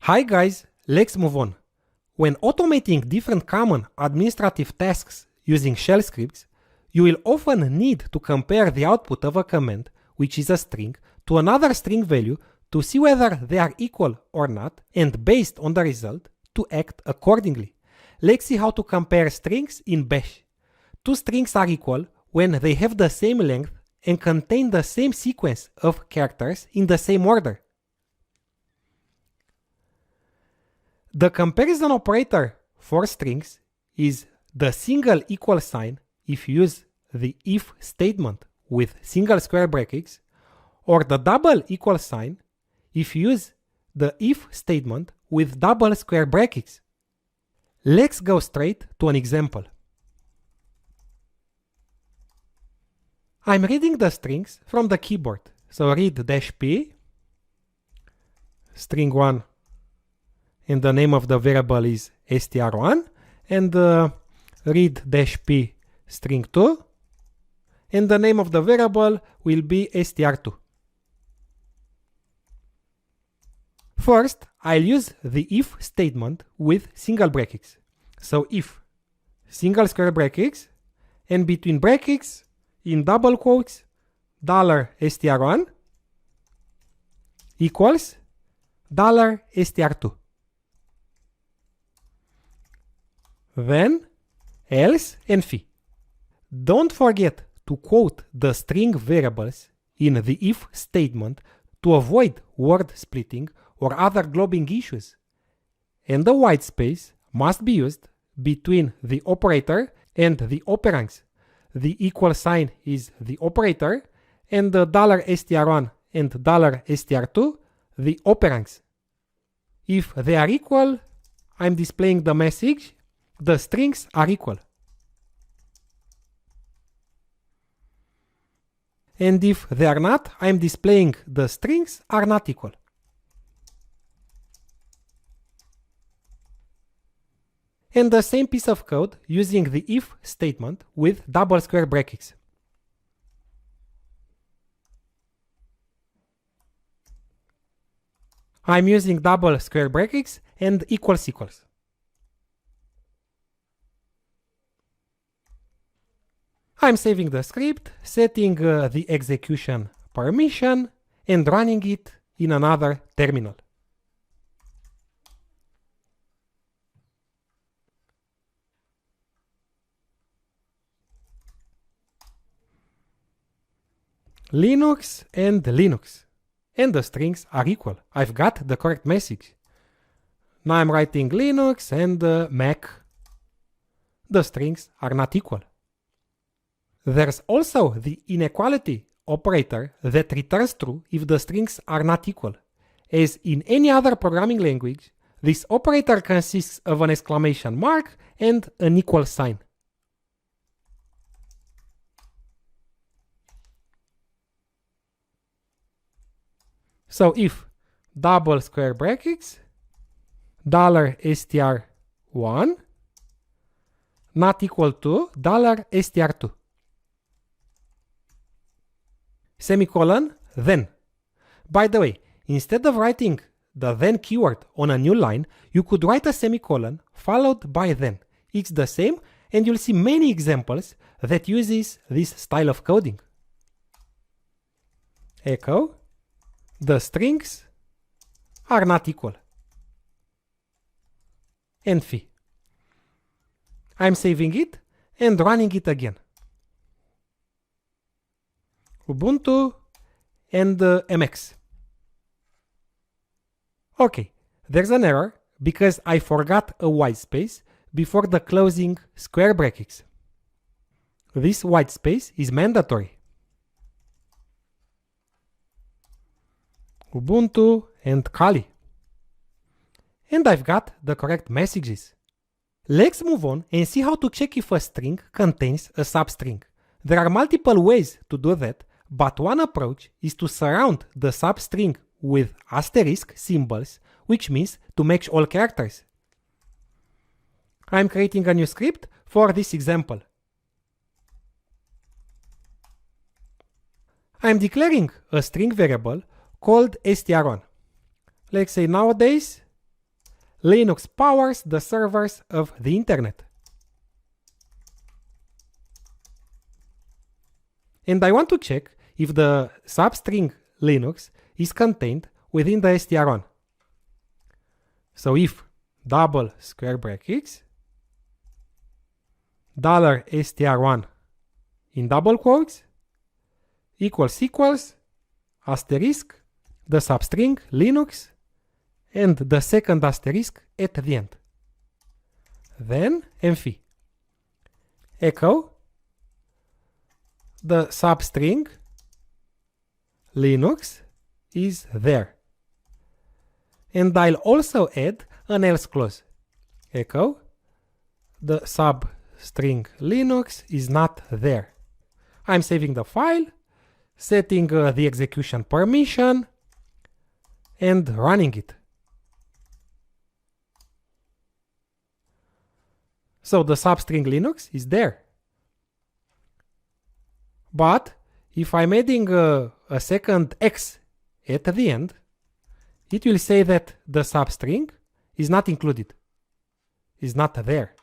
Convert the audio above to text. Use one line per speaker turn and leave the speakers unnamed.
Hi guys, let's move on. When automating different common administrative tasks using shell scripts, you will often need to compare the output of a command, which is a string, to another string value to see whether they are equal or not, and based on the result, to act accordingly. Let's see how to compare strings in Bash. Two strings are equal when they have the same length and contain the same sequence of characters in the same order. The comparison operator for strings is the single equal sign if you use the if statement with single square brackets, or the double equal sign if you use the if statement with double square brackets. Let's go straight to an example. I'm reading the strings from the keyboard. So read -p, string 1, and the name of the variable is str1, and read -p string 2, and the name of the variable will be str2. First, I'll use the if statement with single brackets. So if single square brackets, and between brackets, in double quotes, $str1 equals $str2. Then else and phi. Don't forget to quote the string variables in the if statement to avoid word splitting or other globbing issues. And the white space must be used between the operator and the operands. The equal sign is the operator, and the $str1 and $str2 the operands. If they are equal, I'm displaying the message, the strings are equal. And if they are not, I'm displaying the strings are not equal. And the same piece of code using the if statement with double square brackets. I'm using double square brackets and equals equals. I'm saving the script, setting the execution permission, and running it in another terminal. Linux and Linux. And the strings are equal. I've got the correct message. Now I'm writing Linux and Mac. The strings are not equal. There's also the inequality operator that returns true if the strings are not equal. As in any other programming language, this operator consists of an exclamation mark and an equal sign. So if double square brackets, $str1 not equal to $str2. Semicolon, then. By the way, instead of writing the then keyword on a new line, you could write a semicolon followed by then. It's the same, and you'll see many examples that uses this style of coding. Echo. The strings are not equal. And phi. I'm saving it and running it again. Ubuntu and MX. Okay, there's an error because I forgot a white space before the closing square brackets. This white space is mandatory. Ubuntu and Kali. And I've got the correct messages. Let's move on and see how to check if a string contains a substring. There are multiple ways to do that, but one approach is to surround the substring with asterisk symbols, which means to match all characters. I'm creating a new script for this example. I'm declaring a string variable called str1. Let's say nowadays Linux powers the servers of the internet. And I want to check if the substring Linux is contained within the str1. So if double square brackets $str1 in double quotes equals asterisk the substring Linux and the second asterisk at the end. Then mv echo the substring Linux is there. And I'll also add an else clause. Echo the substring Linux is not there. I'm saving the file, setting the execution permission, and running it. So the substring Linux is there. But if I'm adding a second X at the end, it will say that the substring is not included, is not there.